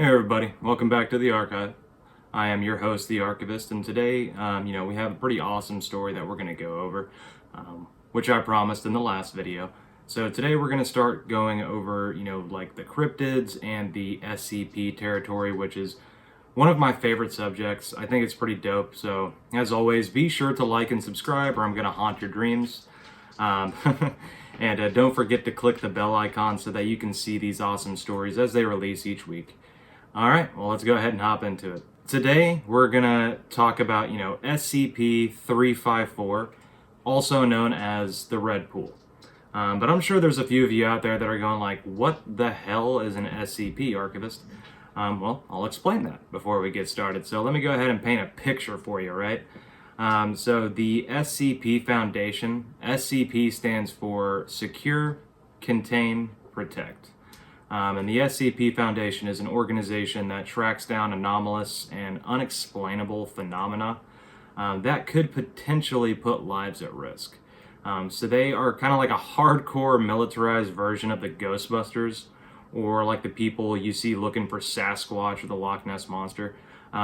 Hey everybody, welcome back to the Archive. I am your host, the Archivist, and today, we have a pretty awesome story that we're going to go over, which I promised in the last video. So today we're going to start going over, like the cryptids and the SCP territory, which is one of my favorite subjects. I think it's pretty dope. So as always, be sure to like and subscribe, or I'm going to haunt your dreams. And don't forget to click the bell icon so that you can see these awesome stories as they release each week. Alright, well let's go ahead and hop into it. Today we're gonna talk about, SCP-354, also known as the Red Pool. But I'm sure there's a few of you out there that are going like, what the hell is an SCP, Archivist? Well, I'll explain that before we get started. So let me go ahead and paint a picture for you, right? So the SCP Foundation, SCP stands for Secure, Contain, Protect. And the SCP Foundation is an organization that tracks down anomalous and unexplainable phenomena that could potentially put lives at risk. So they are kind of like a hardcore militarized version of the Ghostbusters, or like the people you see looking for Sasquatch or the Loch Ness Monster.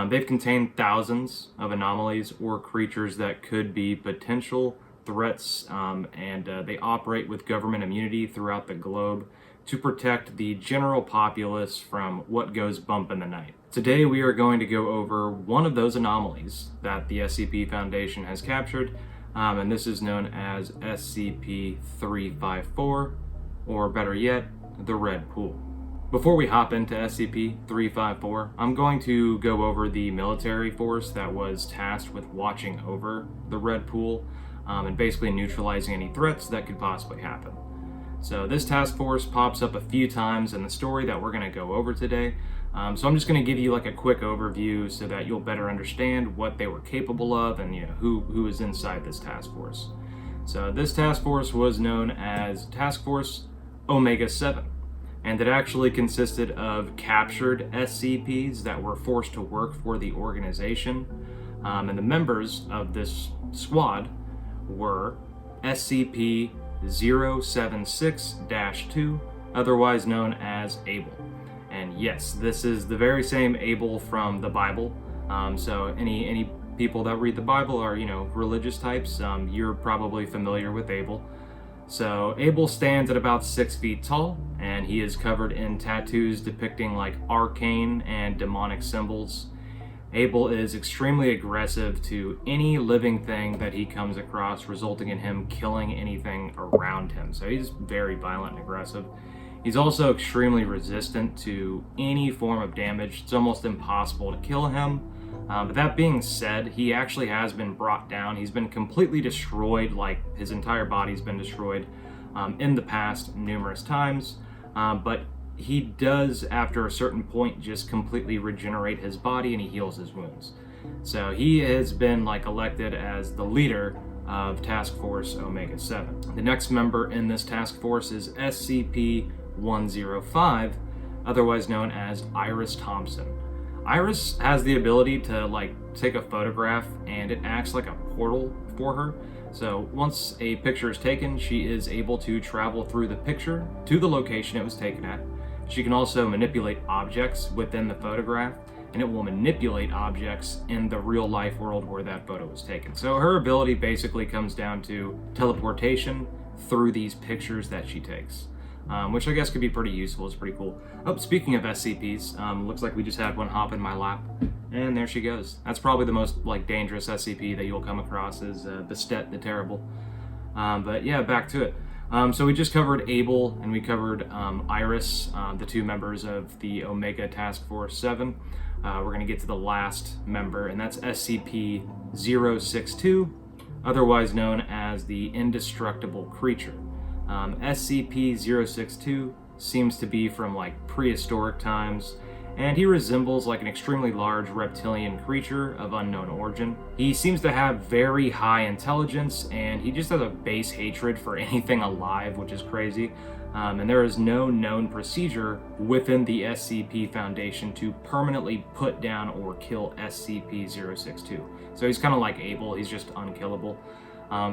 They've contained thousands of anomalies or creatures that could be potential threats, and they operate with government immunity throughout the globe to protect the general populace from what goes bump in the night. Today we are going to go over one of those anomalies that the SCP Foundation has captured, and this is known as SCP-354, or better yet, the Red Pool. Before we hop into SCP-354, I'm going to go over the military force that was tasked with watching over the Red Pool and basically neutralizing any threats that could possibly happen. So this task force pops up a few times in the story that we're going to go over today. So I'm just going to give you like a quick overview so that you'll better understand what they were capable of and who is inside this task force. So this task force was known as Task Force Omega-7, and it actually consisted of captured SCPs that were forced to work for the organization. And the members of this squad were SCP 076-2, otherwise known as Abel. And yes, this is the very same Abel from the Bible. So any people that read the Bible are, religious types, you're probably familiar with Abel. So Abel stands at about 6 feet tall, and he is covered in tattoos depicting like arcane and demonic symbols. Abel is extremely aggressive to any living thing that he comes across, resulting in him killing anything around him. So he's very violent and aggressive. He's also extremely resistant to any form of damage. It's almost impossible to kill him. But that being said, he actually has been brought down. He's been completely destroyed, like his entire body's been destroyed in the past numerous times. But he does, after a certain point, just completely regenerate his body and he heals his wounds. So he has been elected as the leader of Task Force Omega-7. The next member in this task force is SCP-105, otherwise known as Iris Thompson. Iris has the ability to take a photograph, and it acts like a portal for her. So once a picture is taken, she is able to travel through the picture to the location it was taken at. She can also manipulate objects within the photograph, and it will manipulate objects in the real life world where that photo was taken. So her ability basically comes down to teleportation through these pictures that she takes, which I guess could be pretty useful. It's pretty cool. Oh, speaking of SCPs, looks like we just had one hop in my lap, and there she goes. That's probably the most dangerous SCP that you'll come across is Bastet the Terrible. But yeah, back to it. So we just covered Abel, and we covered Iris, the two members of the Omega Task Force 7. We're going to get to the last member, and that's SCP-062, otherwise known as the Indestructible Creature. SCP-062 seems to be from prehistoric times, and he resembles an extremely large reptilian creature of unknown origin. He seems to have very high intelligence, and he just has a base hatred for anything alive, which is crazy. And there is no known procedure within the SCP Foundation to permanently put down or kill SCP-062. So he's kind of like Abel, he's just unkillable.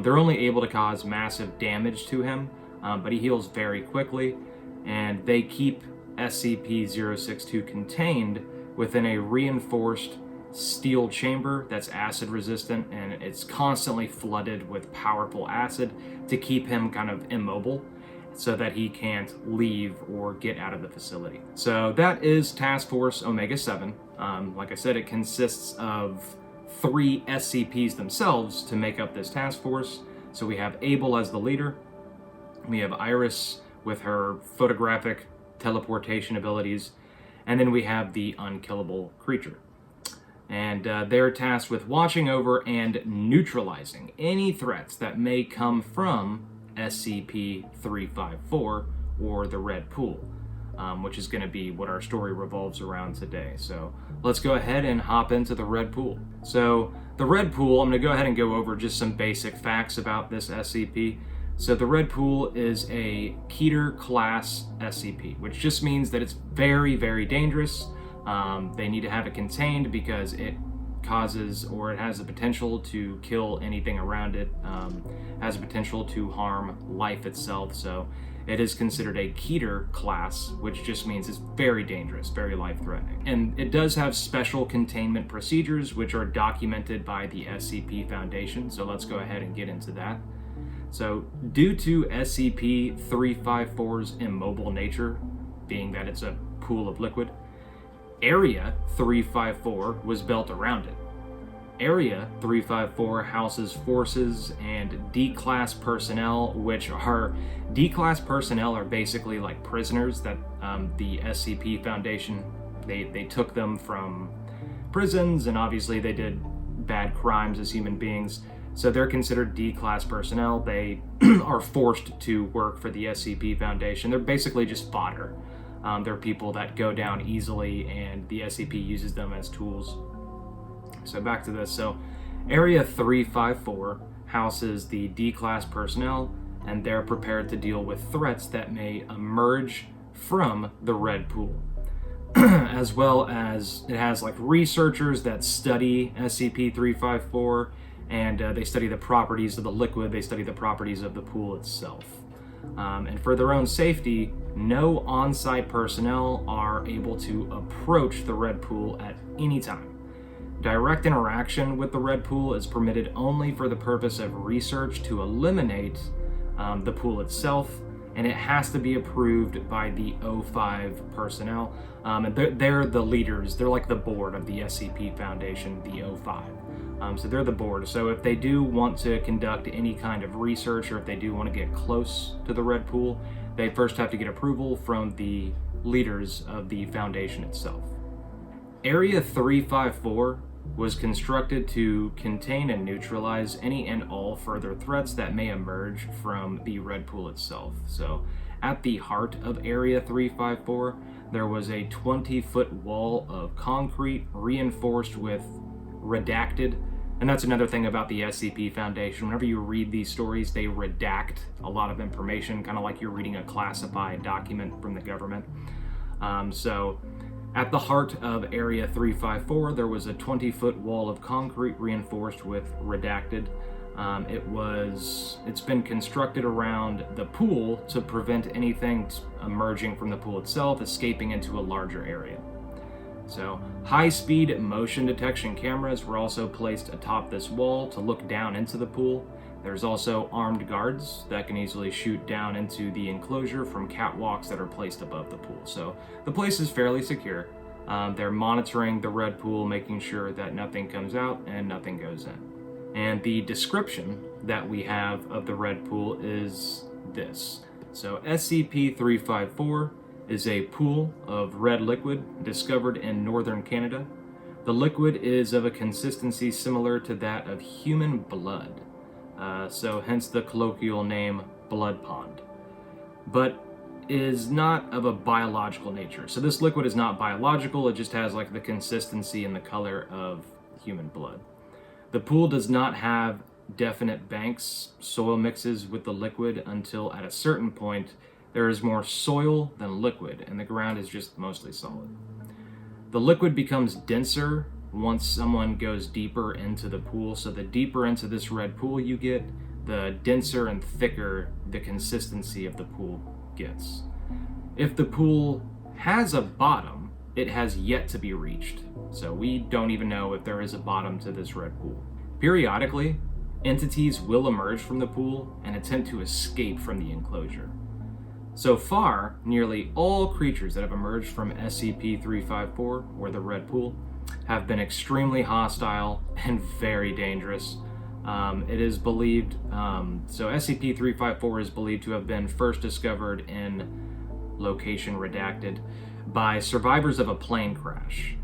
They're only able to cause massive damage to him, but he heals very quickly, and they keep SCP-062 contained within a reinforced steel chamber that's acid resistant, and it's constantly flooded with powerful acid to keep him kind of immobile so that he can't leave or get out of the facility. So that is Task Force Omega-7. Like I said, it consists of 3 SCPs themselves to make up this task force. So we have Abel as the leader, we have Iris with her photographic teleportation abilities, and then we have the unkillable creature. And they're tasked with watching over and neutralizing any threats that may come from SCP-354 or the Red Pool, which is going to be what our story revolves around today. So let's go ahead and hop into the Red Pool. So the Red Pool, I'm going to go ahead and go over just some basic facts about this SCP. So the Red Pool is a Keter class SCP, which just means that it's very, very dangerous. They need to have it contained because it causes, or it has the potential to kill anything around it, has the potential to harm life itself. So it is considered a Keter class, which just means it's very dangerous, very life-threatening. And it does have special containment procedures, which are documented by the SCP Foundation. So let's go ahead and get into that. So due to SCP-354's immobile nature, being that it's a pool of liquid, Area 354 was built around it. Area 354 houses forces and D-class personnel, which are D-class personnel are basically like prisoners that the SCP Foundation, they took them from prisons, and obviously they did bad crimes as human beings. So they're considered D-class personnel. They are forced to work for the SCP Foundation. They're basically just fodder. They're people that go down easily, and the SCP uses them as tools. So back to this. So Area 354 houses the D-class personnel, and they're prepared to deal with threats that may emerge from the Red Pool. As well as it has like researchers that study SCP-354, and they study the properties of the liquid, they study the properties of the pool itself. And for their own safety, no on-site personnel are able to approach the Red Pool at any time. Direct interaction with the Red Pool is permitted only for the purpose of research to eliminate the pool itself, and it has to be approved by the O5 personnel. And they're the leaders, they're like the board of the SCP Foundation, the O5. So they're the board. So if they do want to conduct any kind of research, or if they do want to get close to the Red Pool, they first have to get approval from the leaders of the Foundation itself. Area 354 was constructed to contain and neutralize any and all further threats that may emerge from the Red Pool itself. So at the heart of Area 354, there was a 20-foot wall of concrete reinforced with redacted. And that's another thing about the SCP Foundation. Whenever you read these stories, they redact a lot of information, kind of like you're reading a classified document from the government. So at the heart of Area 354, there was a 20-foot wall of concrete reinforced with redacted. It's been constructed around the pool to prevent anything emerging from the pool itself escaping into a larger area. So high-speed motion detection cameras were also placed atop this wall to look down into the pool. There's also armed guards that can easily shoot down into the enclosure from catwalks that are placed above the pool. So the place is fairly secure. They're monitoring the Red Pool, making sure that nothing comes out and nothing goes in. And the description that we have of the Red Pool is this. So SCP-354 is a pool of red liquid discovered in northern Canada. The liquid is of a consistency similar to that of human blood, so hence the colloquial name blood pond, but is not of a biological nature. So this liquid is not biological, it just has like the consistency and the color of human blood. The pool does not have definite banks, soil mixes with the liquid until at a certain point there is more soil than liquid, and the ground is just mostly solid. The liquid becomes denser once someone goes deeper into the pool, so the deeper into this red pool you get, the denser and thicker the consistency of the pool gets. If the pool has a bottom, it has yet to be reached. So we don't even know if there is a bottom to this red pool. Periodically, entities will emerge from the pool and attempt to escape from the enclosure. So far, nearly all creatures that have emerged from SCP-354, or the red pool, have been extremely hostile and very dangerous. It is believed, so SCP-354 is believed to have been first discovered in location redacted by survivors of a plane crash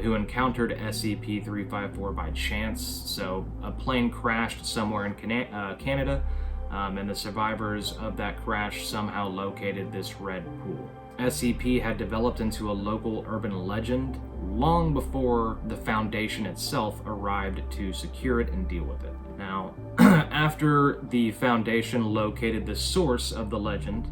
who encountered SCP-354 by chance. So a plane crashed somewhere in Canada, and the survivors of that crash somehow located this red pool. SCP had developed into a local urban legend long before the Foundation itself arrived to secure it and deal with it. Now, after the Foundation located the source of the legend,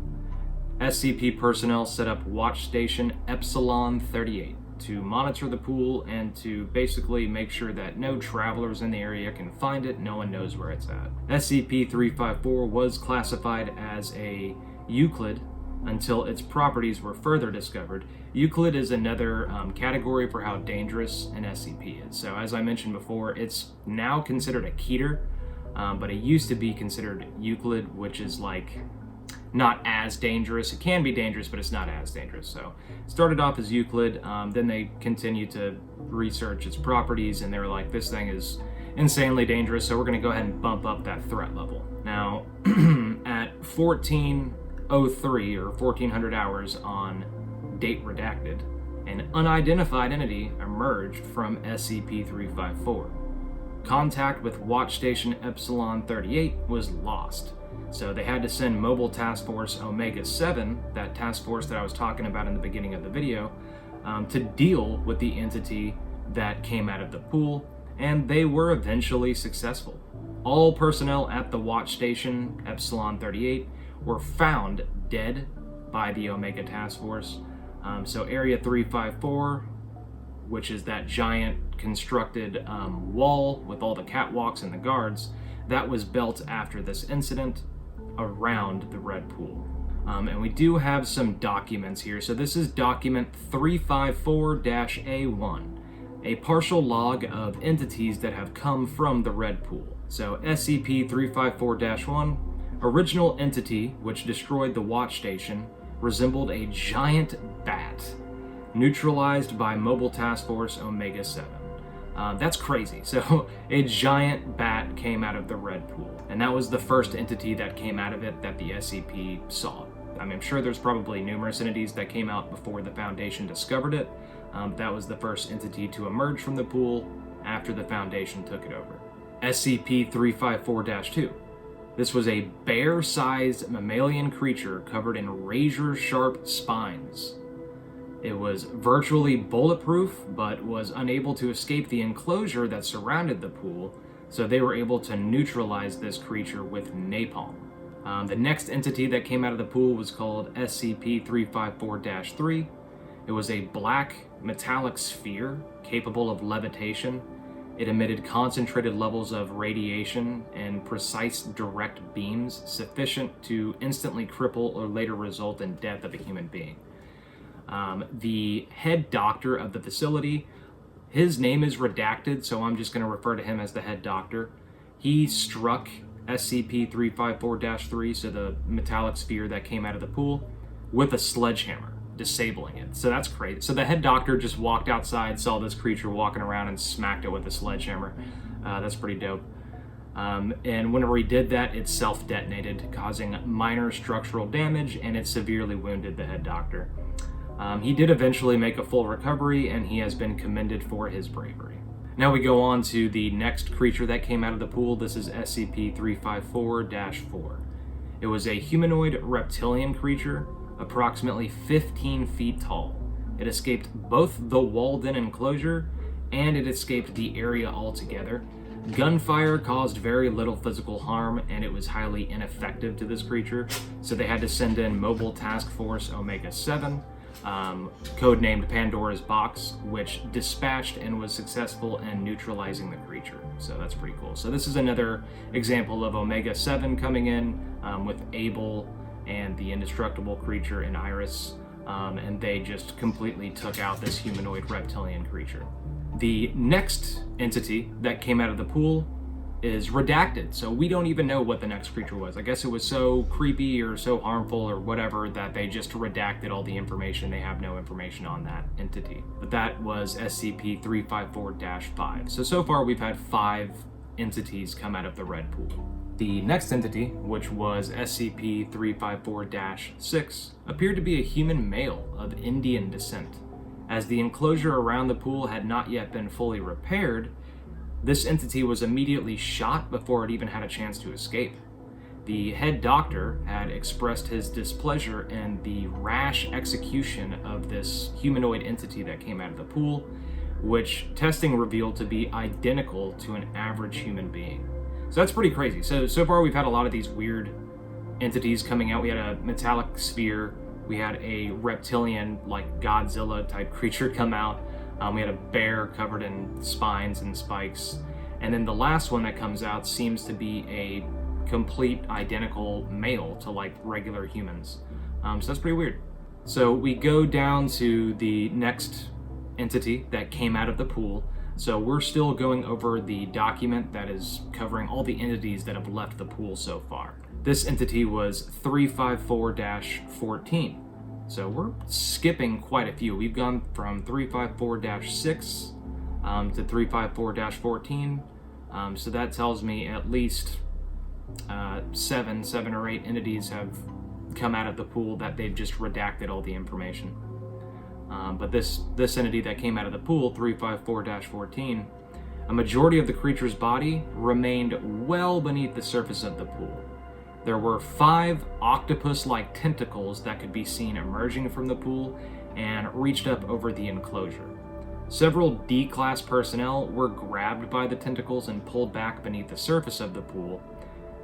SCP personnel set up Watch Station Epsilon 38 to monitor the pool and to basically make sure that no travelers in the area can find it, no one knows where it's at. SCP-354 was classified as a Euclid until its properties were further discovered. Euclid is another category for how dangerous an SCP is. So as I mentioned before, it's now considered a Keter, but it used to be considered Euclid, which is like not as dangerous. It can be dangerous, but it's not as dangerous. So it started off as Euclid, then they continued to research its properties, and they were like, this thing is insanely dangerous, so we're going to go ahead and bump up that threat level. Now, at 1403 or 1400 hours on date redacted, an unidentified entity emerged from SCP-354. Contact with Watch Station Epsilon 38 was lost. So they had to send Mobile Task Force Omega-7, that task force that I was talking about in the beginning of the video, to deal with the entity that came out of the pool, and they were eventually successful. All personnel at the Watch Station Epsilon 38 were found dead by the Omega Task Force. So Area 354, which is that giant constructed wall with all the catwalks and the guards, that was built after this incident around the red pool. And we do have some documents here. So this is document 354-A1, a partial log of entities that have come from the red pool. So SCP-354-1, original entity which destroyed the Watch Station, resembled a giant bat, neutralized by Mobile Task Force Omega-7. That's crazy. So a giant bat came out of the red pool, and that was the first entity that came out of it that the SCP saw. I mean, I'm sure there's probably numerous entities that came out before the Foundation discovered it. That was the first entity to emerge from the pool after the Foundation took it over. SCP-354-2. This was a bear-sized mammalian creature covered in razor-sharp spines. It was virtually bulletproof, but was unable to escape the enclosure that surrounded the pool, so they were able to neutralize this creature with napalm. The next entity that came out of the pool was called SCP-354-3. It was a black metallic sphere capable of levitation. It emitted concentrated levels of radiation and precise direct beams sufficient to instantly cripple or later result in death of a human being. The head doctor of the facility, his name is redacted, so I'm just going to refer to him as the head doctor. He struck SCP-354-3, so the metallic sphere that came out of the pool, with a sledgehammer, disabling it. So that's crazy. So the head doctor just walked outside, saw this creature walking around, and smacked it with a sledgehammer. That's pretty dope. And whenever he did that, it self-detonated, causing minor structural damage, and it severely wounded the head doctor. He did eventually make a full recovery, and he has been commended for his bravery. Now we go on to the next creature that came out of the pool. This is SCP-354-4. It was a humanoid reptilian creature, approximately 15 feet tall. It escaped both the walled-in enclosure, and it escaped the area altogether. Gunfire caused very little physical harm, and it was highly ineffective to this creature, so they had to send in Mobile Task Force Omega-7, codenamed Pandora's Box, which dispatched and was successful in neutralizing the creature. So that's pretty cool. So this is another example of Omega-7 coming in with Abel and the indestructible creature in Iris. and they just completely took out this humanoid reptilian creature. The next entity that came out of the pool is redacted, so we don't even know what the next creature was. I guess it was so creepy or so harmful or whatever that they just redacted all the information. They have no information on that entity. But that was SCP-354-5. So far we've had 5 entities come out of the red pool. The next entity, which was SCP-354-6, appeared to be a human male of Indian descent. As the enclosure around the pool had not yet been fully repaired, this entity was immediately shot before it even had a chance to escape. The head doctor had expressed his displeasure in the rash execution of this humanoid entity that came out of the pool, which testing revealed to be identical to an average human being. So that's pretty crazy. So far we've had a lot of these weird entities coming out. We had a metallic sphere, we had a reptilian, like Godzilla type creature come out. We had a bear covered in spines and spikes. And then the last one that comes out seems to be a complete identical male to like regular humans. So that's pretty weird. So we go down to the next entity that came out of the pool. So we're still going over the document that is covering all the entities that have left the pool so far. This entity was 354-14. So we're skipping quite a few. We've gone from 354-6 to 354-14. So that tells me at least 7 or 8 entities have come out of the pool that they've just redacted all the information. But this entity that came out of the pool, 354-14, a majority of the creature's body remained well beneath the surface of the pool. There were 5 octopus-like tentacles that could be seen emerging from the pool and reached up over the enclosure. Several D-class personnel were grabbed by the tentacles and pulled back beneath the surface of the pool.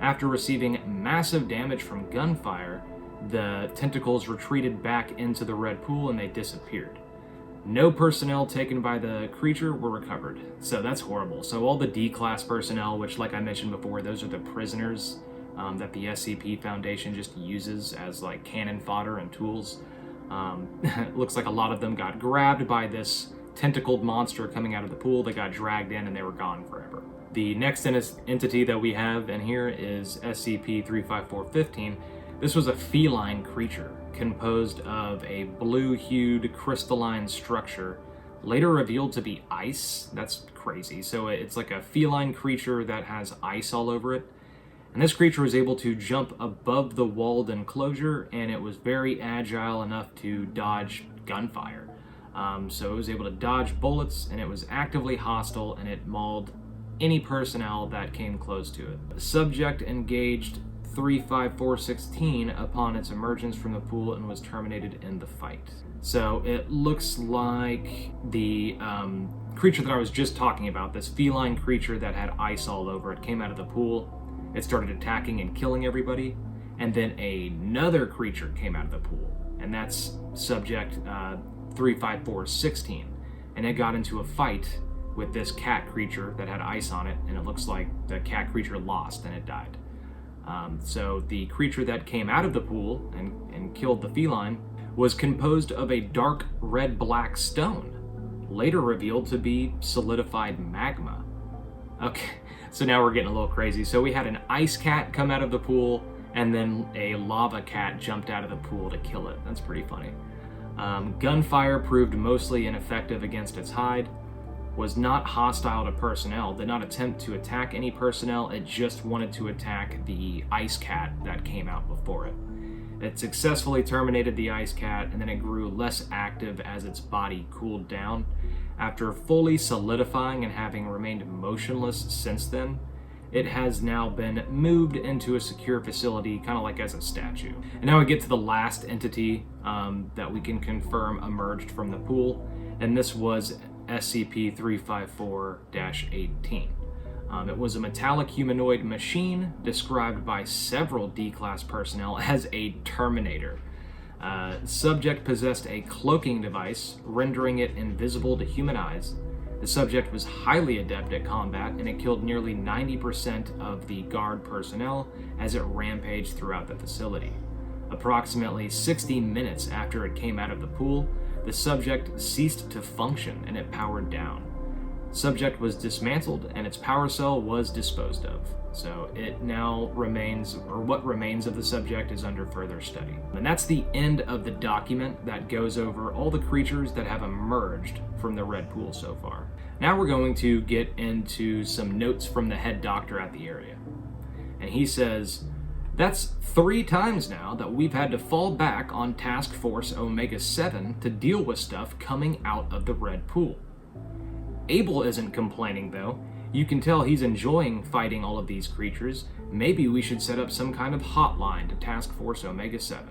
After receiving massive damage from gunfire, the tentacles retreated back into the red pool and they disappeared. No personnel taken by the creature were recovered. So that's horrible. So all the D-class personnel, which like I mentioned before, those are the prisoners that the SCP Foundation just uses as like cannon fodder and tools. It looks like a lot of them got grabbed by this tentacled monster coming out of the pool. They got dragged in and they were gone forever. The next entity that we have in here is SCP-354-15. This was a feline creature composed of a blue-hued crystalline structure, later revealed to be ice. That's crazy. So it's like a feline creature that has ice all over it. And this creature was able to jump above the walled enclosure, and it was very agile enough to dodge gunfire. So it was able to dodge bullets, and it was actively hostile, and it mauled any personnel that came close to it. The subject engaged 354-16 upon its emergence from the pool and was terminated in the fight. So it looks like the creature that I was just talking about, this feline creature that had ice all over it, came out of the pool. It started attacking and killing everybody, and then another creature came out of the pool, and that's subject 354-16, and it got into a fight with this cat creature that had ice on it, and it looks like the cat creature lost and it died. So the creature that came out of the pool and killed the feline was composed of a dark red-black stone, later revealed to be solidified magma. Okay, so now we're getting a little crazy. So we had an ice cat come out of the pool, and then a lava cat jumped out of the pool to kill it. That's pretty funny. Gunfire proved mostly ineffective against its hide, was not hostile to personnel, did not attempt to attack any personnel, it just wanted to attack the ice cat that came out before it. It successfully terminated the ice cat, and then it grew less active as its body cooled down. After fully solidifying and having remained motionless since then, it has now been moved into a secure facility, kind of like as a statue. And now we get to the last entity that we can confirm emerged from the pool, and this was SCP-354-18. It was a metallic humanoid machine described by several D-class personnel as a Terminator. Subject possessed a cloaking device, rendering it invisible to human eyes. The subject was highly adept at combat, and it killed nearly 90% of the guard personnel as it rampaged throughout the facility. Approximately 60 minutes after it came out of the pool, the subject ceased to function and it powered down. Subject was dismantled and its power cell was disposed of. So it now remains, or what remains of the subject is under further study. And that's the end of the document that goes over all the creatures that have emerged from the red pool so far. Now we're going to get into some notes from the head doctor at the area. And he says, "That's 3 times now that we've had to fall back on Task Force Omega-7 to deal with stuff coming out of the red pool. Abel isn't complaining though. You can tell he's enjoying fighting all of these creatures. Maybe we should set up some kind of hotline to Task Force Omega-7.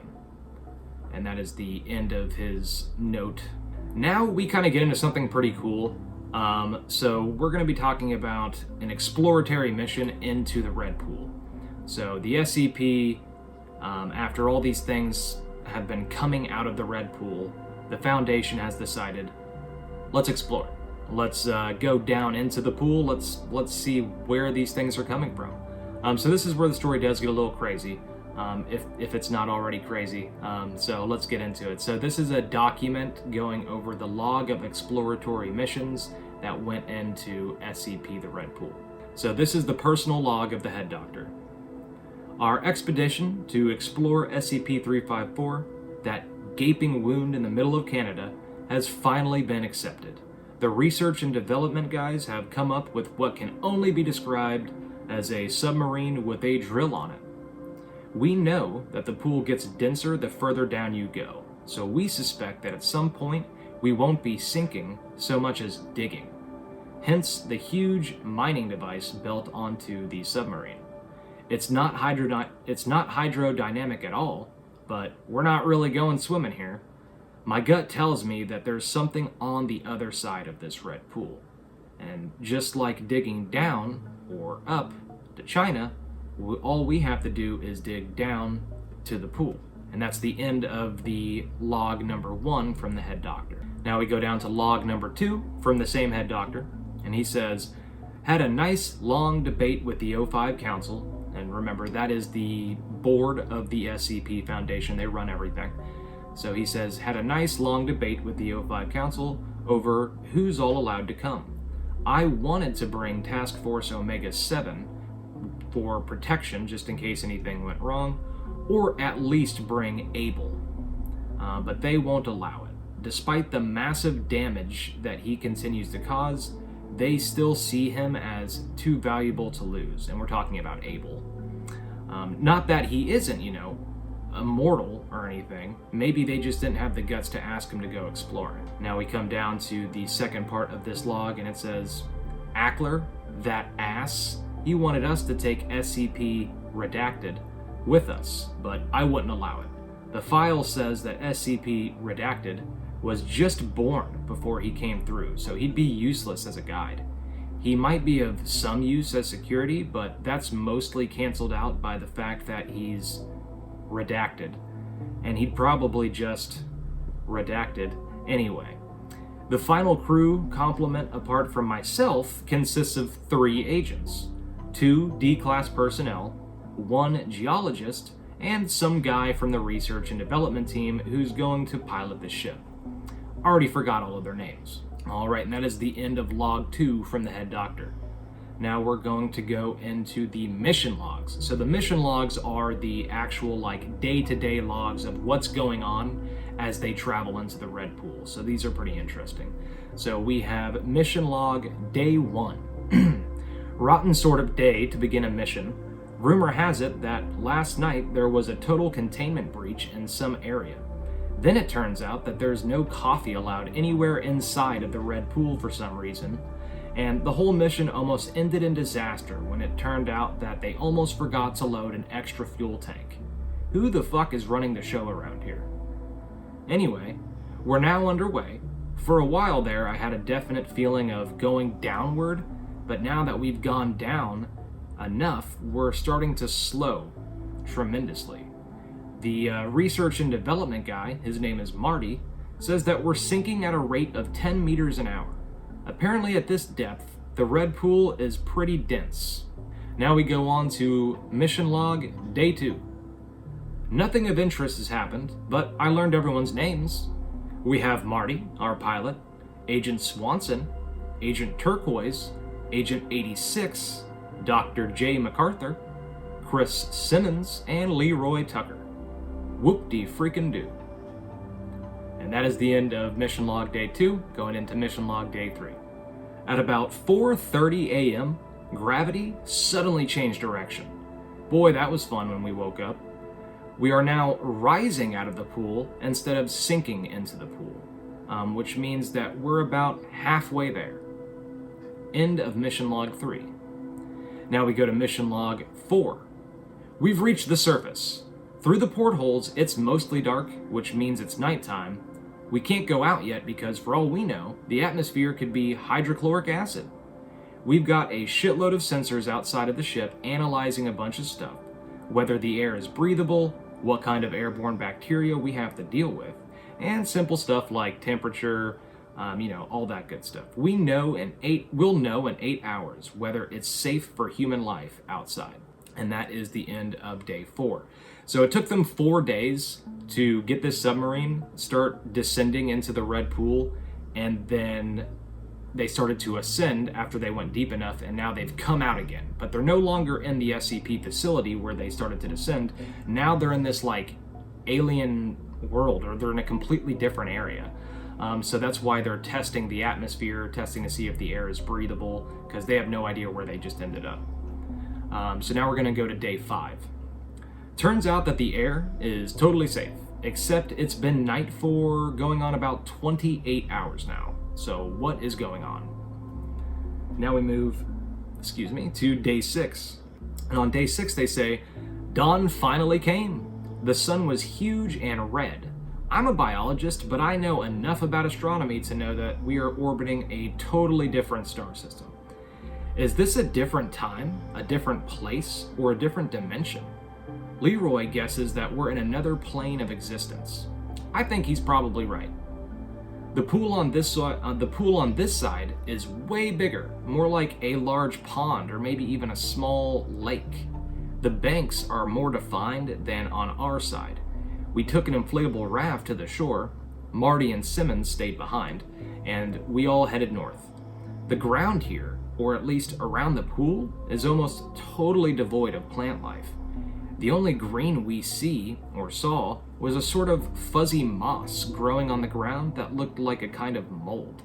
And that is the end of his note. Now we kind of get into something pretty cool. So we're going to be talking about an exploratory mission into the red pool. So the SCP, after all these things have been coming out of the red pool, the Foundation has decided, let's explore. Let's go down into the pool. Let's see where these things are coming from. So this is where the story does get a little crazy, if it's not already crazy. So let's get into it. So this is a document going over the log of exploratory missions that went into SCP the Red Pool. So this is the personal log of the head doctor. Our expedition to explore SCP-354, that gaping wound in the middle of Canada, has finally been accepted. The research and development guys have come up with what can only be described as a submarine with a drill on it. We know that the pool gets denser the further down you go, so we suspect that at some point we won't be sinking so much as digging. Hence the huge mining device built onto the submarine. It's not hydrodynamic at all, but we're not really going swimming here. My gut tells me that there's something on the other side of this red pool. And just like digging down or up to China, all we have to do is dig down to the pool. And that's the end of the log number 1 from the head doctor. Now we go down to log number 2 from the same head doctor, and he says, "Had a nice long debate with the O5 Council," and remember that is the board of the SCP Foundation, they run everything. So he says, "Had a nice long debate with the O5 Council over who's all allowed to come. I wanted to bring Task Force Omega-7 for protection just in case anything went wrong, or at least bring Abel. But they won't allow it. Despite the massive damage that he continues to cause, they still see him as too valuable to lose." And we're talking about Abel. Not that he isn't, immortal or anything. Maybe they just didn't have the guts to ask him to go explore it. Now we come down to the second part of this log, and it says, "Ackler, that ass, he wanted us to take SCP Redacted with us, but I wouldn't allow it. The file says that SCP Redacted was just born before he came through, so he'd be useless as a guide. He might be of some use as security, but that's mostly canceled out by the fact that he's redacted, and he'd probably just redacted anyway. The final crew complement, apart from myself, consists of 3 agents, 2 D-class personnel, 1 geologist, and some guy from the research and development team who's going to pilot the ship. Already forgot all of their names. Alright, and that is the end of log 2 from the head doctor. Now we're going to go into the mission logs. So the mission logs are the actual day-to-day logs of what's going on as they travel into the red pool. So these are pretty interesting. So we have mission log day 1. Rotten sort of day to begin a mission. Rumor has it that last night there was a total containment breach in some area. Then it turns out that there's no coffee allowed anywhere inside of the red pool for some reason, and the whole mission almost ended in disaster when it turned out that they almost forgot to load an extra fuel tank. Who the fuck is running the show around here? Anyway, we're now underway. For a while there, I had a definite feeling of going downward, but now that we've gone down enough, we're starting to slow tremendously. The research and development guy, his name is Marty, says that we're sinking at a rate of 10 meters an hour. Apparently at this depth, the red pool is pretty dense. Now we go on to mission log day 2. Nothing of interest has happened, but I learned everyone's names. We have Marty, our pilot, Agent Swanson, Agent Turquoise, Agent 86, Dr. J. MacArthur, Chris Simmons, and Leroy Tucker. Whoop-de-freaking-do. And that is the end of Mission Log Day 2, going into Mission Log Day 3. At about 4:30 a.m., gravity suddenly changed direction. Boy, that was fun when we woke up. We are now rising out of the pool instead of sinking into the pool, which means that we're about halfway there. End of Mission Log 3. Now we go to Mission Log 4. We've reached the surface. Through the portholes, it's mostly dark, which means it's nighttime. We can't go out yet because, for all we know, the atmosphere could be hydrochloric acid. We've got a shitload of sensors outside of the ship analyzing a bunch of stuff. Whether the air is breathable, what kind of airborne bacteria we have to deal with, and simple stuff like temperature, all that good stuff. We'll know in 8 hours whether it's safe for human life outside. And that is the end of Day 4. So it took them 4 days to get this submarine start descending into the red pool, and then they started to ascend after they went deep enough, and now they've come out again. But they're no longer in the SCP facility where they started to descend. Now they're in this alien world, or they're in a completely different area. So that's why they're testing the atmosphere, testing to see if the air is breathable, because they have no idea where they just ended up. So now we're going to go to Day 5. Turns out that the air is totally safe, except it's been night for going on about 28 hours now. So what is going on? Now we move, to Day 6. And on Day 6 they say, dawn finally came. The sun was huge and red. I'm a biologist, but I know enough about astronomy to know that we are orbiting a totally different star system. Is this a different time, a different place, or a different dimension? Leroy guesses that we're in another plane of existence. I think he's probably right. The pool on this side is way bigger, more like a large pond or maybe even a small lake. The banks are more defined than on our side. We took an inflatable raft to the shore. Marty and Simmons stayed behind, and we all headed north. The ground here, or at least around the pool, is almost totally devoid of plant life. The only green we saw was a sort of fuzzy moss growing on the ground that looked like a kind of mold.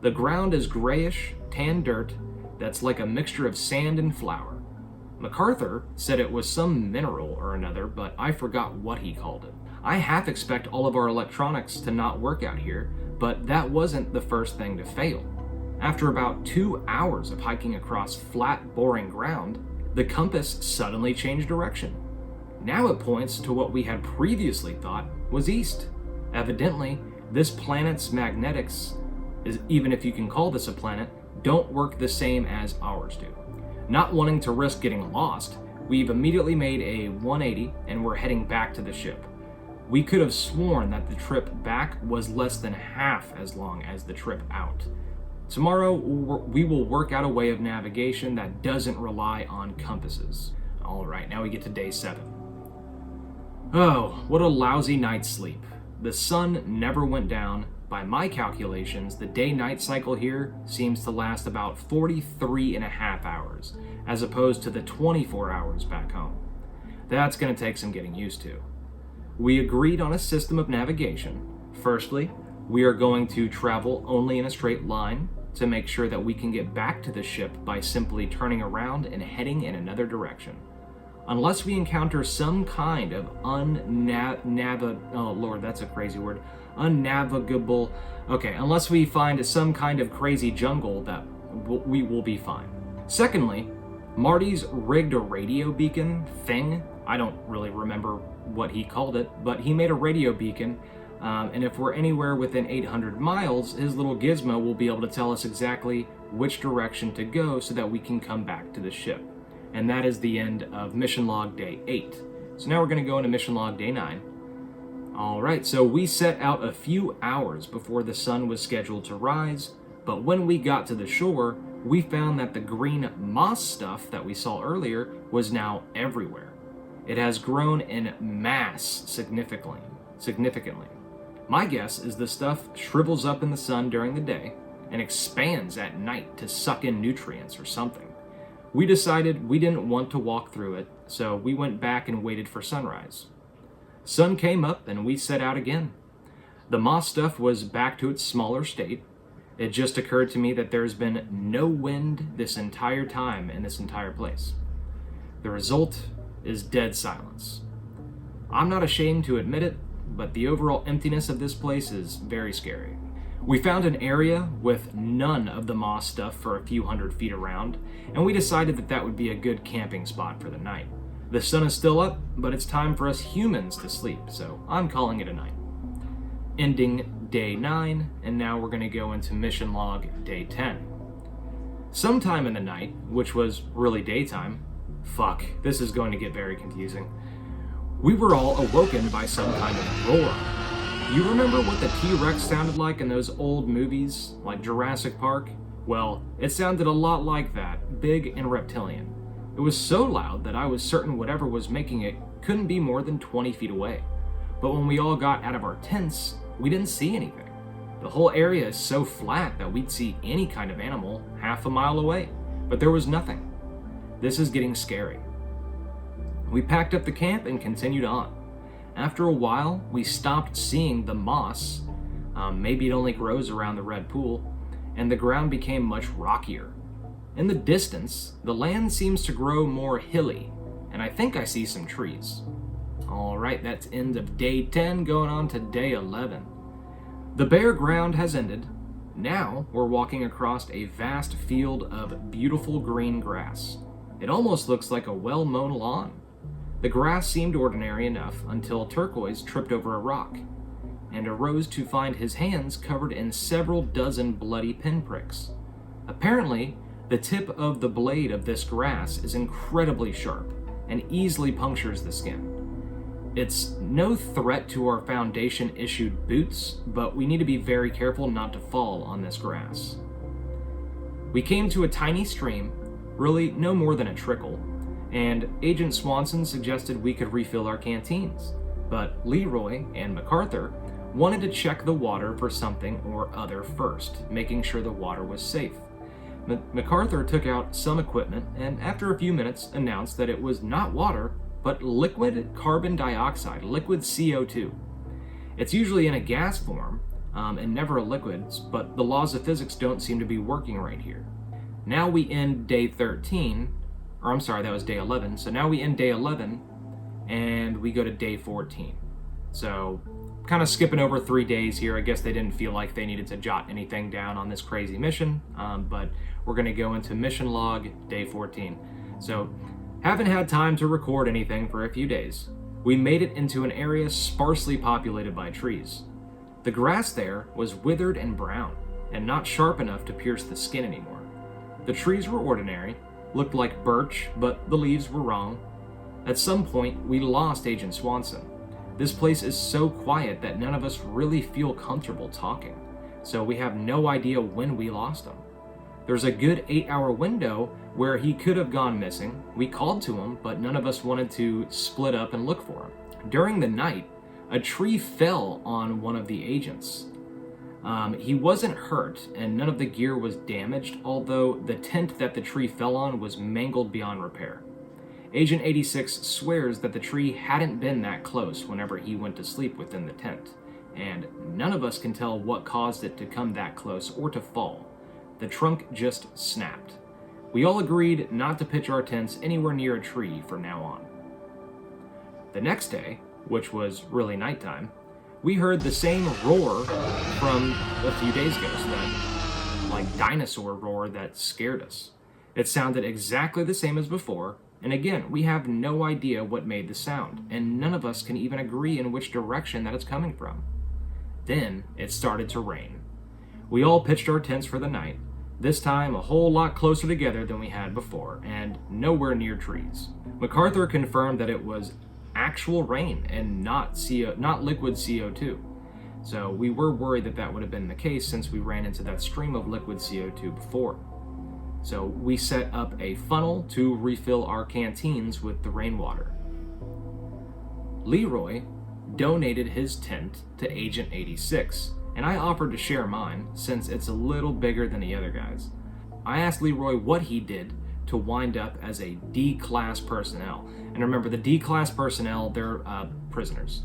The ground is grayish, tan dirt that's like a mixture of sand and flour. MacArthur said it was some mineral or another, but I forgot what he called it. I half expect all of our electronics to not work out here, but that wasn't the first thing to fail. After about 2 hours of hiking across flat, boring ground, the compass suddenly changed direction. Now it points to what we had previously thought was east. Evidently, this planet's magnetics, even if you can call this a planet, don't work the same as ours do. Not wanting to risk getting lost, we've immediately made a 180 and we're heading back to the ship. We could have sworn that the trip back was less than half as long as the trip out. Tomorrow, we will work out a way of navigation that doesn't rely on compasses. All right, now we get to Day 7. Oh, what a lousy night's sleep. The sun never went down. By my calculations, the day-night cycle here seems to last about 43 and a half hours, as opposed to the 24 hours back home. That's going to take some getting used to. We agreed on a system of navigation. Firstly, we are going to travel only in a straight line to make sure that we can get back to the ship by simply turning around and heading in another direction. Unless we encounter some kind of unless we find some kind of crazy jungle, we will be fine. Secondly, Marty's rigged a radio beacon thing. I don't really remember what he called it, but he made a radio beacon. And if we're anywhere within 800 miles, his little gizmo will be able to tell us exactly which direction to go so that we can come back to the ship. And that is the end of Mission Log Day 8. So now we're going to go into Mission Log Day 9. Alright, so we set out a few hours before the sun was scheduled to rise, but when we got to the shore, we found that the green moss stuff that we saw earlier was now everywhere. It has grown in mass significantly. My guess is the stuff shrivels up in the sun during the day and expands at night to suck in nutrients or something. We decided we didn't want to walk through it, so we went back and waited for sunrise. Sun came up and we set out again. The moss stuff was back to its smaller state. It just occurred to me that there's been no wind this entire time in this entire place. The result is dead silence. I'm not ashamed to admit it, but the overall emptiness of this place is very scary. We found an area with none of the moss stuff for a few hundred feet around, and we decided that that would be a good camping spot for the night. The sun is still up, but it's time for us humans to sleep, so I'm calling it a night. Ending day 9, and now we're going to go into mission log day 10. Sometime in the night, which was really daytime, this is going to get very confusing. We were all awoken by some kind of roar. You remember what the T-Rex sounded like in those old movies, like Jurassic Park? Well, it sounded a lot like that, big and reptilian. It was so loud that I was certain whatever was making it couldn't be more than 20 feet away. But when we all got out of our tents, we didn't see anything. The whole area is so flat that we'd see any kind of animal half a mile away, but there was nothing. This is getting scary. We packed up the camp and continued on. After a while, we stopped seeing the moss. Maybe it only grows around the red pool, and the ground became much rockier. In the distance, the land seems to grow more hilly, and I think I see some trees. Alright, that's end of day 10, going on to day 11. The bare ground has ended. Now we're walking across a vast field of beautiful green grass. It almost looks like a well-mown lawn. The grass seemed ordinary enough until Turquoise tripped over a rock and arose to find his hands covered in several dozen bloody pinpricks. Apparently, the tip of the blade of this grass is incredibly sharp and easily punctures the skin. It's no threat to our Foundation-issued boots, but we need to be very careful not to fall on this grass. We came to a tiny stream, really no more than a trickle, and Agent Swanson suggested we could refill our canteens, but Leroy and MacArthur wanted to check the water for something or other first, making sure the water was safe. MacArthur took out some equipment and after a few minutes announced that it was not water, but liquid carbon dioxide, liquid CO2. It's usually in a gas form and never a liquid, but the laws of physics don't seem to be working right here. Now we end day 13, or I'm sorry, that was day 11. So now we end day 11 and we go to day 14. So kind of skipping over 3 days here. I guess they didn't feel like they needed to jot anything down on this crazy mission, but we're going to go into mission log day 14. So haven't had time to record anything for a few days. We made it into an area sparsely populated by trees. The grass there was withered and brown and not sharp enough to pierce the skin anymore. The trees were ordinary, looked like birch, but the leaves were wrong. At some point, we lost Agent Swanson. This place is so quiet that none of us really feel comfortable talking, so we have no idea when we lost him. There's a good 8-hour window where he could have gone missing. We called to him, but none of us wanted to split up and look for him. During the night, a tree fell on one of the agents. He wasn't hurt, and none of the gear was damaged, although the tent that the tree fell on was mangled beyond repair. Agent 86 swears that the tree hadn't been that close whenever he went to sleep within the tent, and none of us can tell what caused it to come that close or to fall. The trunk just snapped. We all agreed not to pitch our tents anywhere near a tree from now on. The next day, which was really nighttime, we heard the same roar from a few days ago, so that like dinosaur roar that scared us. It sounded exactly the same as before, and again, we have no idea what made the sound, and none of us can even agree in which direction that it's coming from. Then it started to rain. We all pitched our tents for the night, this time a whole lot closer together than we had before, and nowhere near trees. MacArthur confirmed that it was actual rain and not liquid CO2. So we were worried that that would have been the case since we ran into that stream of liquid CO2 before. So we set up a funnel to refill our canteens with the rainwater. Leroy donated his tent to Agent 86, and I offered to share mine since it's a little bigger than the other guys. I asked Leroy what he did to wind up as a D-class personnel. And remember, the D-class personnel, they're prisoners.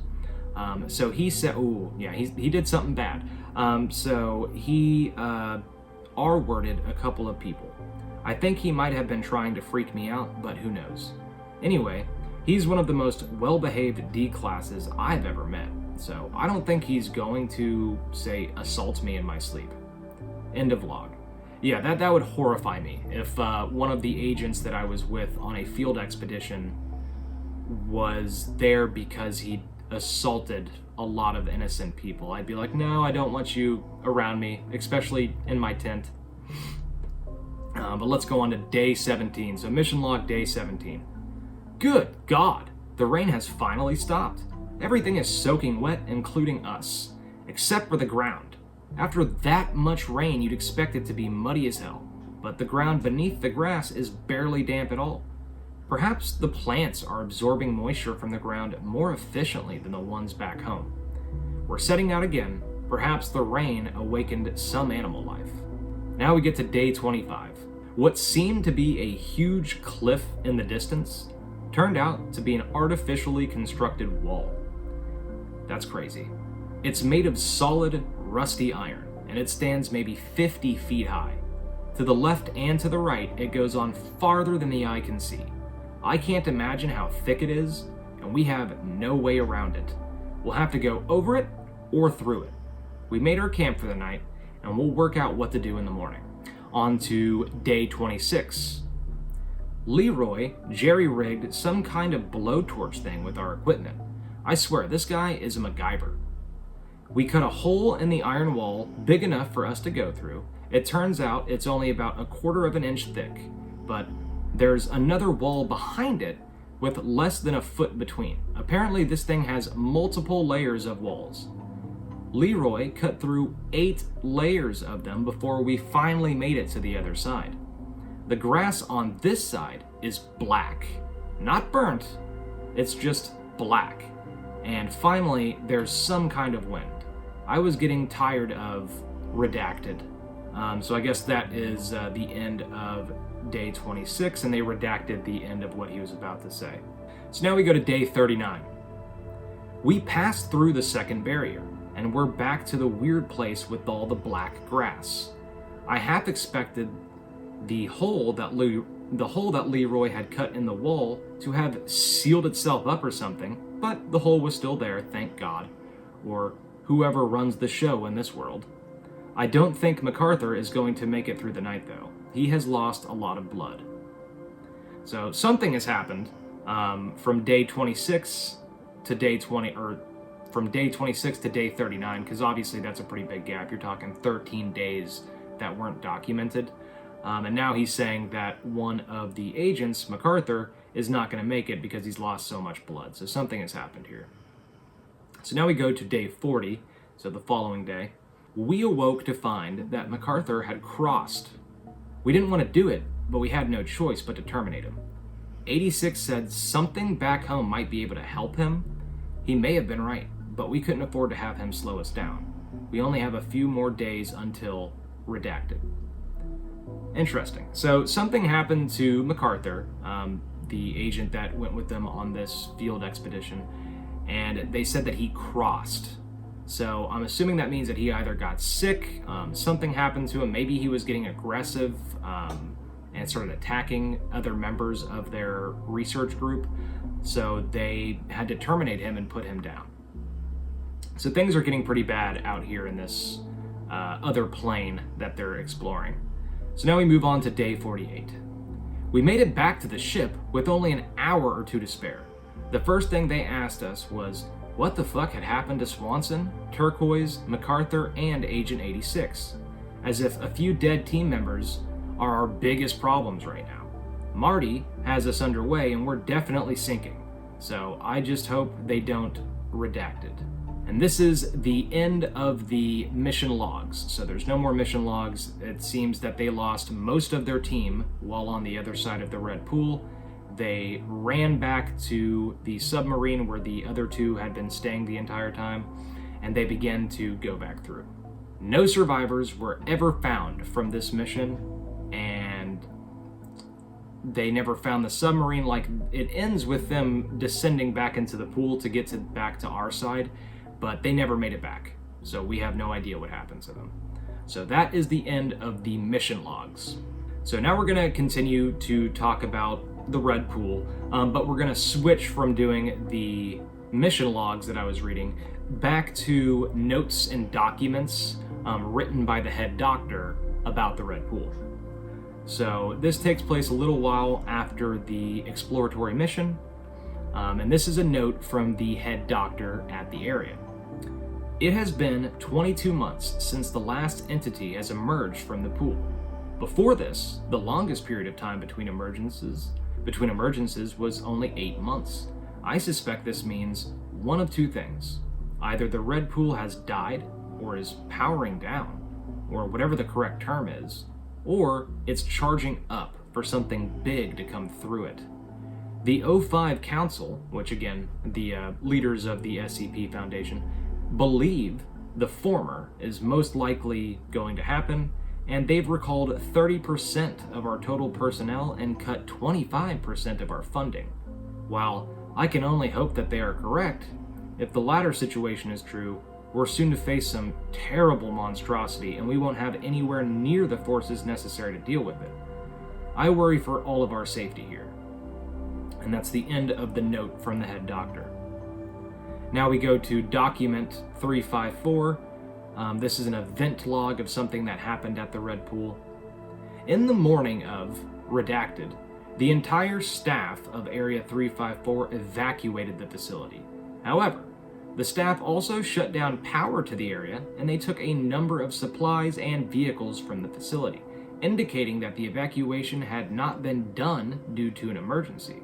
So he said, he did something bad. So he R-worded a couple of people. I think he might have been trying to freak me out, but who knows. Anyway, he's one of the most well-behaved D-classes I've ever met. So I don't think he's going to, say, assault me in my sleep. End of log. Yeah, that would horrify me if one of the agents that I was with on a field expedition was there because he assaulted a lot of innocent people. I'd be like, no, I don't want you around me, especially in my tent. But let's go on to day 17. So mission log day 17. Good God, the rain has finally stopped. Everything is soaking wet, including us, except for the ground. After that much rain, you'd expect it to be muddy as hell, but the ground beneath the grass is barely damp at all. Perhaps the plants are absorbing moisture from the ground more efficiently than the ones back home. We're setting out again. Perhaps the rain awakened some animal life. Now we get to day 25. What seemed to be a huge cliff in the distance turned out to be an artificially constructed wall. That's crazy. It's made of solid, rusty iron, and it stands maybe 50 feet high. To the left and to the right, it goes on farther than the eye can see. I can't imagine how thick it is, and we have no way around it. We'll have to go over it or through it. We made our camp for the night, and we'll work out what to do in the morning. On to day 26. Leroy jerry-rigged some kind of blowtorch thing with our equipment. I swear, this guy is a MacGyver. We cut a hole in the iron wall big enough for us to go through. It turns out it's only about 1/4 of an inch thick, but there's another wall behind it with less than a foot between. Apparently this thing has multiple layers of walls. Leroy cut through 8 layers of them before we finally made it to the other side. The grass on this side is black, not burnt, it's just black. And finally, there's some kind of wind. I was getting tired of redacted. So I guess that is the end of day 26, and they redacted the end of what he was about to say. So now we go to day 39. We passed through the second barrier, and we're back to the weird place with all the black grass. I half expected the hole that Leroy had cut in the wall to have sealed itself up or something, but the hole was still there, thank God, or whoever runs the show in this world. I don't think MacArthur is going to make it through the night, though. He has lost a lot of blood. So something has happened from day 26 to day 20, or from day 26 to day 39, because obviously that's a pretty big gap. You're talking 13 days that weren't documented. And now he's saying that one of the agents, MacArthur, is not going to make it because he's lost so much blood. So something has happened here. So now we go to day 40, so the following day. We awoke to find that MacArthur had crossed. We didn't want to do it, but we had no choice but to terminate him. 86 said something back home might be able to help him. He may have been right, but we couldn't afford to have him slow us down. We only have a few more days until redacted. Interesting. So something happened to MacArthur, the agent that went with them on this field expedition, and they said that he crossed. So I'm assuming that means that he either got sick, something happened to him, maybe he was getting aggressive and started attacking other members of their research group, so they had to terminate him and put him down. So things are getting pretty bad out here in this other plane that they're exploring. So now we move on to day 48. We made it back to the ship with only an hour or two to spare. The first thing they asked us was, what the fuck had happened to Swanson, Turquoise, MacArthur, and Agent 86? As if a few dead team members are our biggest problems right now. Marty has us underway and we're definitely sinking. So I just hope they don't redact it. And this is the end of the mission logs. So there's no more mission logs. It seems that they lost most of their team while on the other side of the Red Pool, They ran back to the submarine where the other two had been staying the entire time, and they began to go back through. No survivors were ever found from this mission, and they never found the submarine. Like, it ends with them descending back into the pool to get back to our side, but they never made it back. So we have no idea what happened to them. So that is the end of the mission logs. So now we're going to continue to talk about the red pool, but we're going to switch from doing the mission logs that I was reading back to notes and documents written by the head doctor about the red pool. So this takes place a little while after the exploratory mission, and this is a note from the head doctor at the area. It has been 22 months since the last entity has emerged from the pool. Before this, the longest period of time between emergencies was only 8 months. I suspect this means one of two things. Either the red pool has died, or is powering down, or whatever the correct term is, or it's charging up for something big to come through it. The O5 Council, which again, the leaders of the SCP Foundation, believe the former is most likely going to happen, and they've recalled 30% of our total personnel and cut 25% of our funding. While I can only hope that they are correct, if the latter situation is true, we're soon to face some terrible monstrosity, and we won't have anywhere near the forces necessary to deal with it. I worry for all of our safety here. And that's the end of the note from the head doctor. Now we go to document 354. This is an event log of something that happened at the Red Pool. In the morning of Redacted, the entire staff of Area 354 evacuated the facility. However, the staff also shut down power to the area, and they took a number of supplies and vehicles from the facility, indicating that the evacuation had not been done due to an emergency.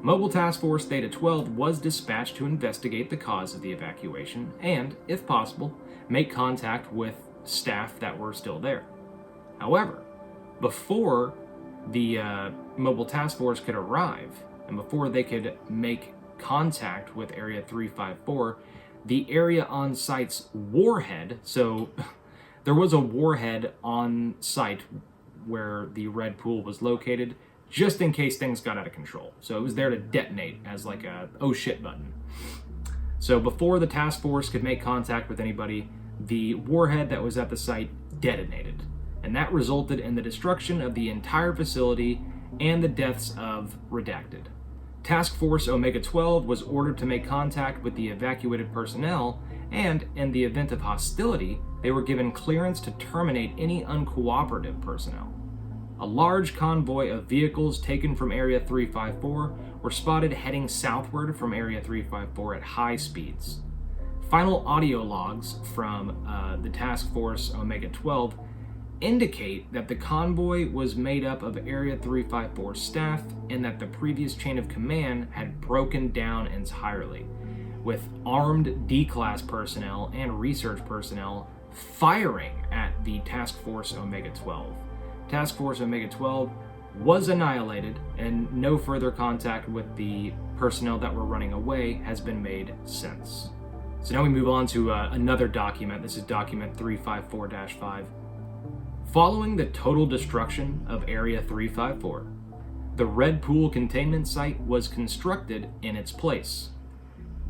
Mobile Task Force Theta 12 was dispatched to investigate the cause of the evacuation and, if possible, make contact with staff that were still there. However, before the Mobile Task Force could arrive, and before they could make contact with Area 354, the area on site's warhead, so there was a warhead on site where the Red Pool was located, just in case things got out of control. So it was there to detonate as like a oh shit button. So before the task force could make contact with anybody, the warhead that was at the site detonated. And that resulted in the destruction of the entire facility and the deaths of Redacted. Task Force Omega-12 was ordered to make contact with the evacuated personnel, and in the event of hostility, they were given clearance to terminate any uncooperative personnel. A large convoy of vehicles taken from Area 354 were spotted heading southward from Area 354 at high speeds. Final audio logs from the Task Force Omega-12 indicate that the convoy was made up of Area 354 staff and that the previous chain of command had broken down entirely, with armed D-Class personnel and research personnel firing at the Task Force Omega-12. Task Force Omega-12 was annihilated, and no further contact with the personnel that were running away has been made since. So now we move on to another document. This is document 354-5. Following the total destruction of Area 354, the Red Pool containment site was constructed in its place.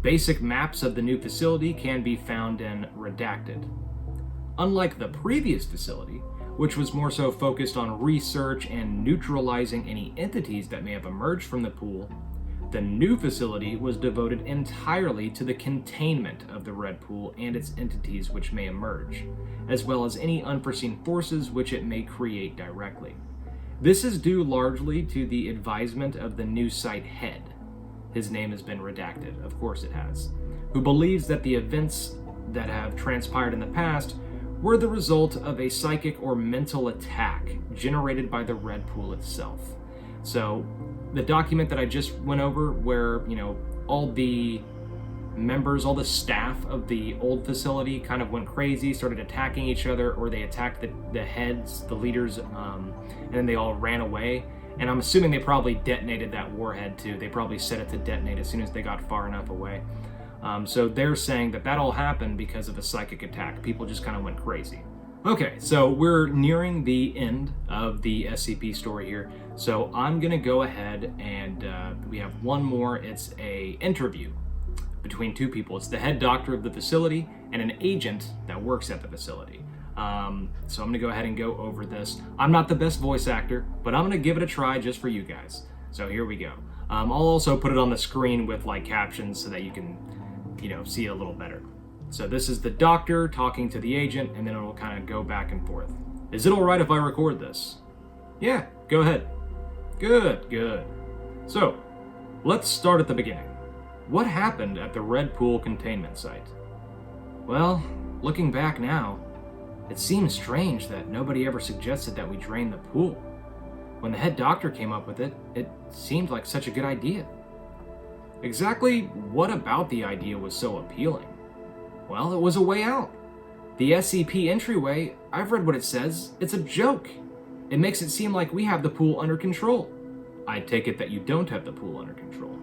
Basic maps of the new facility can be found in Redacted. Unlike the previous facility, which was more so focused on research and neutralizing any entities that may have emerged from the pool, the new facility was devoted entirely to the containment of the Red Pool and its entities which may emerge, as well as any unforeseen forces which it may create directly. This is due largely to the advisement of the new site head. His name has been redacted, of course it has, who believes that the events that have transpired in the past were the result of a psychic or mental attack generated by the Red Pool itself. So, the document that I just went over where, all the members, all the staff of the old facility kind of went crazy, started attacking each other, or they attacked the heads, the leaders, and then they all ran away. And I'm assuming they probably detonated that warhead too. They probably set it to detonate as soon as they got far enough away. So they're saying that all happened because of a psychic attack. People just kind of went crazy. Okay, so we're nearing the end of the SCP story here. So I'm gonna go ahead and we have one more. It's a interview between two people. It's the head doctor of the facility and an agent that works at the facility. So I'm gonna go ahead and go over this. I'm not the best voice actor, but I'm gonna give it a try just for you guys. So here we go. I'll also put it on the screen with like captions so that you can, see it a little better. So this is the doctor talking to the agent, and then it'll kind of go back and forth. Is it all right if I record this? Yeah, go ahead. Good. So, let's start at the beginning. What happened at the Red Pool containment site? Well, looking back now, it seems strange that nobody ever suggested that we drain the pool. When the head doctor came up with it, it seemed like such a good idea. Exactly what about the idea was so appealing? Well, it was a way out. The SCP entryway, I've read what it says, it's a joke. It makes it seem like we have the pool under control. I take it that you don't have the pool under control.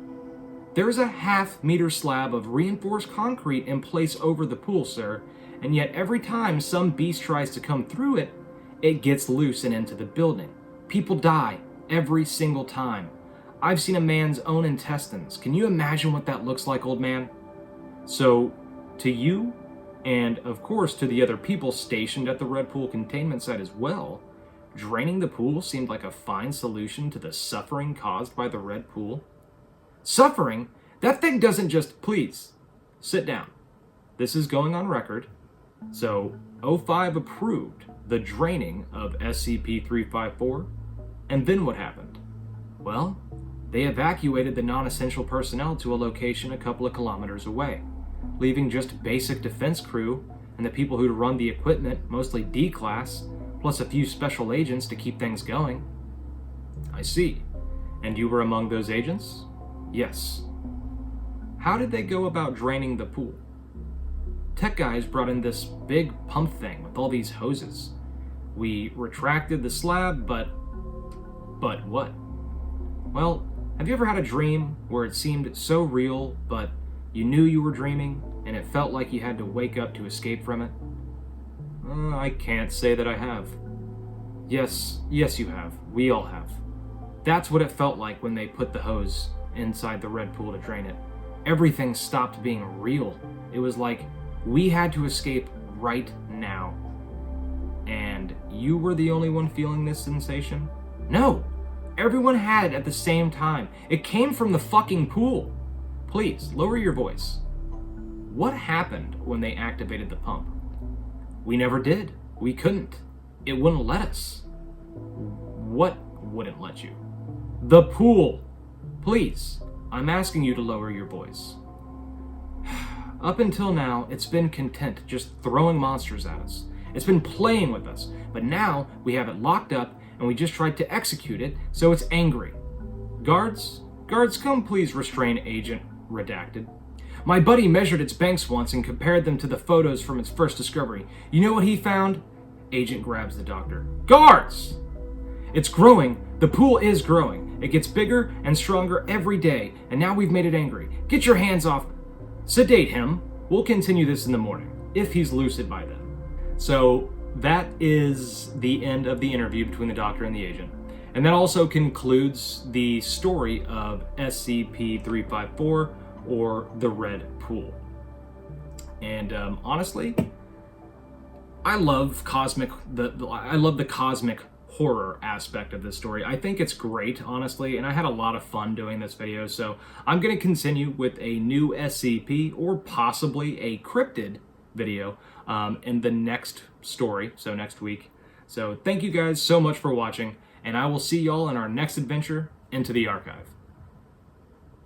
There's a half-meter slab of reinforced concrete in place over the pool, sir, and yet every time some beast tries to come through it, it gets loose and into the building. People die every single time. I've seen a man's own intestines. Can you imagine what that looks like, old man? So, to you, and of course to the other people stationed at the Red Pool containment site as well, draining the pool seemed like a fine solution to the suffering caused by the Red Pool. Suffering? That thing doesn't just... Please, sit down. This is going on record. So, O5 approved the draining of SCP-354, and then what happened? Well, they evacuated the non-essential personnel to a location a couple of kilometers away, leaving just basic defense crew and the people who'd run the equipment, mostly D-class, plus a few special agents to keep things going. I see. And you were among those agents? Yes. How did they go about draining the pool? Tech guys brought in this big pump thing with all these hoses. We retracted the slab, but what? Well, have you ever had a dream where it seemed so real, but you knew you were dreaming, and it felt like you had to wake up to escape from it? I can't say that I have. Yes, you have. We all have. That's what it felt like when they put the hose inside the Red Pool to drain it. Everything stopped being real. It was like we had to escape right now. And you were the only one feeling this sensation? No! Everyone had it at the same time. It came from the fucking pool. Please, lower your voice. What happened when they activated the pump? We never did. We couldn't. It wouldn't let us. What wouldn't let you? The pool. Please, I'm asking you to lower your voice. Up until now, it's been content just throwing monsters at us. It's been playing with us, but now we have it locked up and we just tried to execute it, so it's angry. Guards, come please restrain Agent Redacted. My buddy measured its banks once and compared them to the photos from its first discovery. You know what he found? Agent grabs the doctor. Guards! It's growing. The pool is growing. It gets bigger and stronger every day, and now we've made it angry. Get your hands off. Sedate him. We'll continue this in the morning, if he's lucid by then. So that is the end of the interview between the doctor and the agent. And that also concludes the story of SCP-354, or the Red Pool. And honestly, I love the cosmic horror aspect of this story. I think it's great, honestly, and I had a lot of fun doing this video, so I'm going to continue with a new SCP, or possibly a cryptid video, in the next story, so next week. So thank you guys so much for watching, and I will see y'all in our next adventure into the archive.